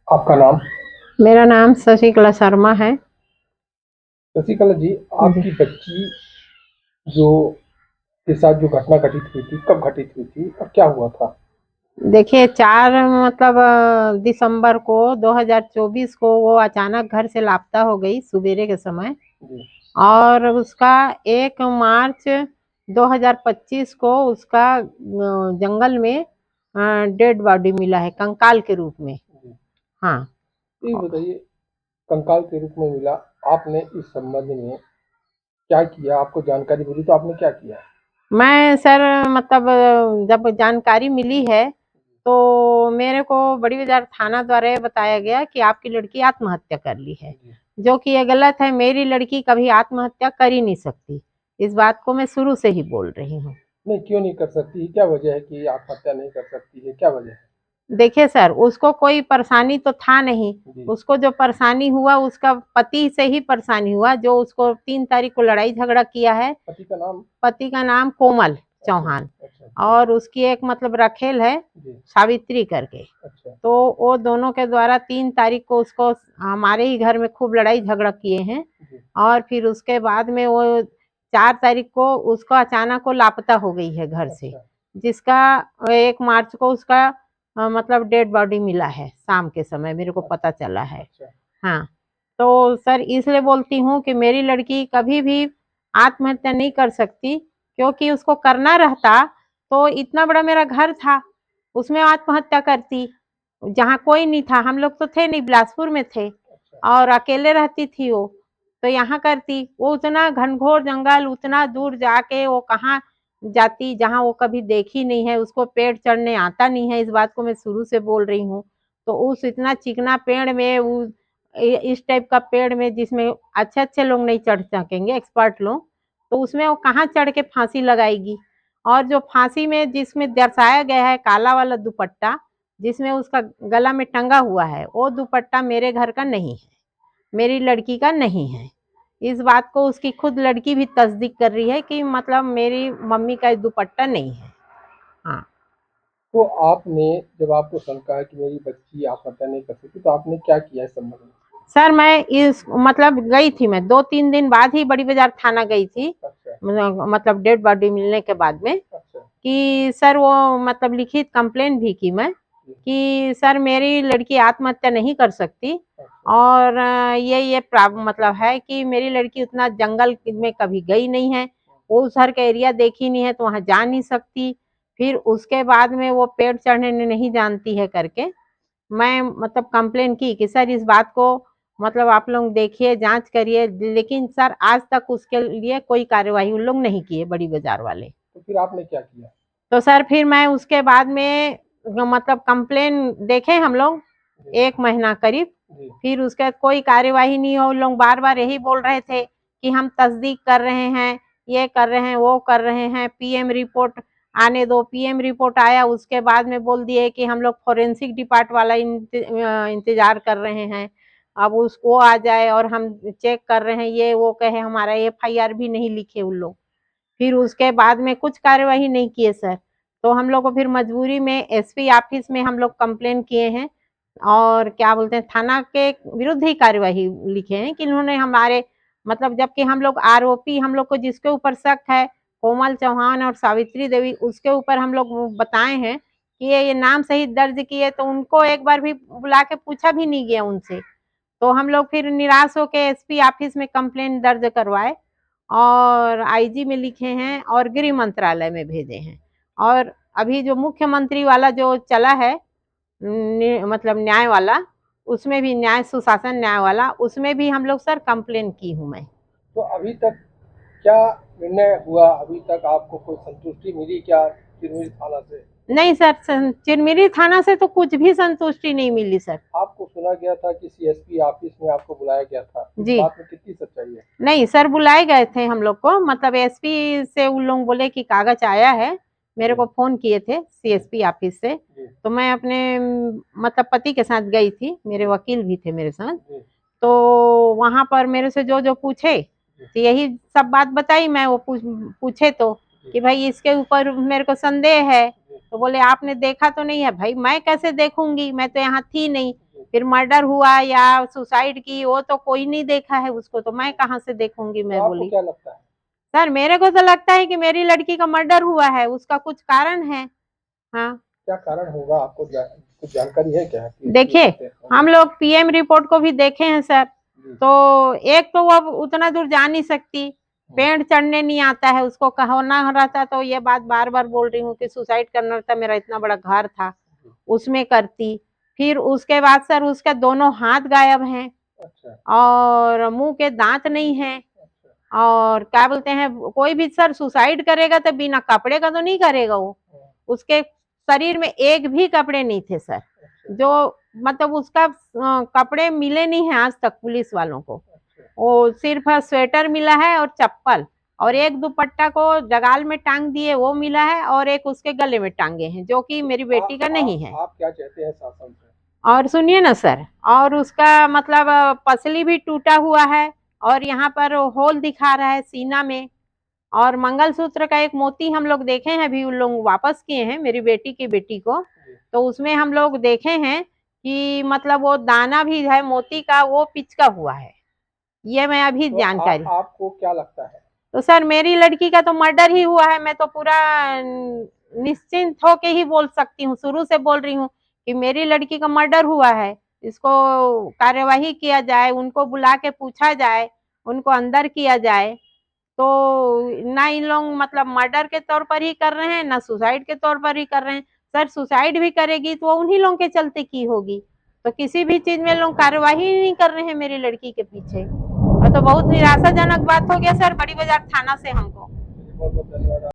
आपका नाम? मेरा नाम शशिकला शर्मा है। शशिकला जी, जी। आपकी बच्ची जो के साथ जो घटना घटित हुई थी, कब घटित हुई थी और क्या हुआ था? देखिए 4 मतलब दिसंबर को 2024 को वो अचानक घर से लापता हो गई सवेरे के समय। जी। और उसका 1 मार्च 2025 को उसका जंगल में डेड बॉडी मिला है कंकाल के रूप में। जी। हाँ। तो ये बताइए, कंकाल के रूप में मिला, आपने इस संबंध में क्या किया? आपको जानकारी मिली तो आपने क्या किया? मैं सर मतलब जब जानकारी मिली है तो मेरे को बड़ी बाजार थाना द्वारा ये बताया गया कि आपकी लड़की आत्महत्या कर ली है, जी। जो कि ये गलत है। मेरी लड़की कभी आत्महत्या कर ही नहीं सकती। इस बात को मैं शुरू से ही बोल रही हूँ। नहीं, क्यों नहीं कर सकती? क्या वजह है कि आत्महत्या नहीं कर सकती है? क्या वजह है? देखिए सर, उसको कोई परेशानी तो था नहीं। जी। उसको जो परेशानी हुआ उसका पति से ही परेशानी हुआ, जो उसको 3 तारीख को लड़ाई झगड़ा किया है। पति का नाम? पति का नाम कोमल अच्छा। चौहान। अच्छा। और उसकी एक मतलब रखेल है, जी। सावित्री करके। अच्छा। तो वो दोनों के द्वारा 3 तारीख को उसको हमारे ही घर में खूब लड़ाई झगड़ा किए हैं। जी। और फिर उसके बाद में वो 4 तारीख को उसको अचानक वो लापता हो गई है घर से, अच्छा। जिसका 1 मार्च को उसका मतलब डेड बॉडी मिला है शाम के समय मेरे को पता चला है। अच्छा। हाँ। तो सर इसलिए बोलती हूँ कि मेरी लड़की कभी भी आत्महत्या नहीं कर सकती, क्योंकि उसको करना रहता तो इतना बड़ा मेरा घर था, उसमें आत्महत्या करती। जहाँ कोई नहीं था, हम लोग तो थे नहीं, बिलासपुर में थे अच्छा। और अकेले रहती थी वो। तो यहाँ करती वो, उतना घनघोर जंगल उतना दूर जाके वो कहाँ जाती जहाँ वो कभी देखी नहीं है। उसको पेड़ चढ़ने आता नहीं है, इस बात को मैं शुरू से बोल रही हूँ। तो उस इतना चिकना पेड़ में इस टाइप का पेड़ में जिसमें अच्छे अच्छे लोग नहीं चढ़ सकेंगे, एक्सपर्ट लोग, तो उसमें वो कहाँ चढ़ के फांसी लगाएगी। और जो फांसी में जिसमें दर्शाया गया है काला वाला दुपट्टा, जिसमें उसका गला में टंगा हुआ है, वो दुपट्टा मेरे घर का नहीं है, मेरी लड़की का नहीं है। इस बात को उसकी खुद लड़की भी तस्दीक कर रही है कि मतलब मेरी मम्मी का दुपट्टा नहीं है। हाँ। तो आपने, जब आपको शंका है कि मेरी बच्ची आत्महत्या नहीं कर सकती, तो आपने क्या किया इस संबंध में? सर मैं इस मतलब गई थी, मैं 2-3 दिन बाद ही बड़ी बाजार थाना गई थी। अच्छा। मतलब डेड बॉडी मिलने के बाद में अच्छा। कि सर वो मतलब लिखित कंप्लेन भी की मैं जी। कि सर मेरी लड़की आत्महत्या नहीं कर सकती। अच्छा। और ये मतलब है कि मेरी लड़की उतना जंगल में कभी गई नहीं है, वो उस हर का एरिया देखी नहीं है, तो वहाँ जा नहीं सकती। फिर उसके बाद में वो पेड़ चढ़ने नहीं जानती है करके मैं मतलब कंप्लेन की कि सर इस बात को मतलब आप लोग देखिए, जांच करिए। लेकिन सर आज तक उसके लिए कोई कार्यवाही उन लोग नहीं किए, बड़ी बाजार वाले। तो फिर आपने क्या किया? तो सर फिर मैं उसके बाद में मतलब कंप्लेन देखे हम लोग जी। 1 महीना करीब। जी। फिर उसका कोई कार्यवाही नहीं हो। उन लोग बार बार यही बोल रहे थे कि हम तस्दीक कर रहे हैं, ये कर रहे हैं, वो कर रहे हैं, पीएम रिपोर्ट आने दो। पीएम रिपोर्ट आया, उसके बाद में बोल दिए कि हम लोग फोरेंसिक डिपार्ट वाला इंतजार कर रहे हैं, अब उसको आ जाए और हम चेक कर रहे हैं, ये वो कहे। हमारा एफआईआर भी नहीं लिखे उन लोग। फिर उसके बाद में कुछ कार्यवाही नहीं किए सर। तो हम लोग को फिर मजबूरी में एसपी ऑफिस में हम लोग कंप्लेन किए हैं और क्या बोलते हैं थाना के विरुद्ध ही कार्यवाही लिखे हैं कि इन्होंने हमारे मतलब, जबकि हम लोग आरोपी, हम लोग को जिसके ऊपर शक है कोमल चौहान और सावित्री देवी, उसके ऊपर हम लोग बताए हैं कि ये नाम सही दर्ज किए, तो उनको एक बार भी बुला के पूछा भी नहीं गया उनसे। तो हम लोग फिर निराश होकर एसपी ऑफिस में कंप्लेन दर्ज करवाए और आईजी में लिखे हैं और गृह मंत्रालय में भेजे हैं। और अभी जो मुख्यमंत्री वाला जो चला है मतलब न्याय वाला, उसमें भी न्याय सुशासन न्याय वाला, उसमें भी हम लोग सर कंप्लेन की हूँ मैं। तो अभी तक क्या निर्णय हुआ? अभी तक आपको कोई संतुष्टि मिली क्या चिरमिरी थाना से? नहीं सर, चिरमिरी थाना से तो कुछ भी संतुष्टि नहीं मिली सर। आपको सुना गया था कि सीएसपी ऑफिस में आपको बुलाया गया था, इस जी। बात में कितनी सच्चाई है? नहीं सर, बुलाए गए थे हम लोग को, मतलब एसपी से उन लोग बोले कि कागज आया है। मेरे जी। को फोन किए थे जी। सीएसपी ऑफिस से। जी। तो मैं अपने मतलब पति के साथ गई थी, मेरे जी। वकील भी थे मेरे साथ। जी। तो वहां पर मेरे से जो जो पूछे जी। तो यही सब बात बताई मैं। वो पूछे तो जी। कि भाई इसके ऊपर मेरे को संदेह है। जी। तो बोले आपने देखा तो नहीं है? भाई मैं कैसे देखूंगी, मैं तो यहाँ थी नहीं। जी। फिर मर्डर हुआ या सुसाइड की वो तो कोई नहीं देखा है उसको, तो मैं कहाँ से देखूंगी। तो मैं आपको बोली क्या लगता है? सर मेरे को तो लगता है कि मेरी लड़की का मर्डर हुआ है, उसका कुछ कारण है। हाँ क्या कारण होगा, आपको कुछ जानकारी है क्या कि ये देखिए, बातें होंगी? हम लोग पीएम रिपोर्ट को भी देखे हैं सर, जी। तो एक तो वो उतना दूर जा नहीं सकती, पेड़ चढ़ने नहीं आता है उसको, कहना रहता तो ये बात बार बार बोल रही हूँ कि सुसाइड करना रहता, मेरा इतना बड़ा घर था उसमें करती। फिर उसके बाद सर उसके दोनों हाथ गायब हैं अच्छा। और मुंह के दांत नहीं है, अच्छा। और क्या बोलते हैं, कोई भी सर सुसाइड करेगा तो बिना कपड़े का तो नहीं करेगा वो, उसके शरीर में एक भी कपड़े नहीं थे सर, जो मतलब उसका कपड़े मिले नहीं है आज तक पुलिस वालों को, वो सिर्फ स्वेटर मिला है और चप्पल, और एक दुपट्टा को जगाल में टांग दिए वो मिला है, और एक उसके गले में टांगे हैं जो कि मेरी बेटी का नहीं है। आप क्या चाहते हैं शासन से? और सुनिए ना सर, और उसका मतलब पसली भी टूटा हुआ है, और यहाँ पर होल दिखा रहा है सीना में, और मंगलसूत्र का एक मोती हम लोग देखे हैं, अभी उन लोग वापस किए हैं मेरी बेटी की बेटी को, तो उसमें हम लोग देखे हैं कि मतलब वो दाना भी है मोती का, वो पिचका हुआ है, ये मैं अभी तो जानकारी। आपको क्या लगता है? तो सर मेरी लड़की का तो मर्डर ही हुआ है, मैं तो पूरा निश्चिंत होके ही बोल सकती हूँ, शुरू से बोल रही हूँ कि मेरी लड़की का मर्डर हुआ है, इसको कार्यवाही किया जाए, उनको बुला के पूछा जाए, उनको अंदर किया जाए। तो ना इन लोग मतलब मर्डर के तौर पर ही कर रहे हैं, ना सुसाइड के तौर पर ही कर रहे हैं। सर सुसाइड भी करेगी तो वो उन्हीं लोगों के चलते की होगी, तो किसी भी चीज में लोग कार्यवाही नहीं कर रहे हैं मेरी लड़की के पीछे, और तो बहुत निराशाजनक बात हो गया सर बड़ी बाजार थाना से हमको। बहुत बहुत धन्यवाद।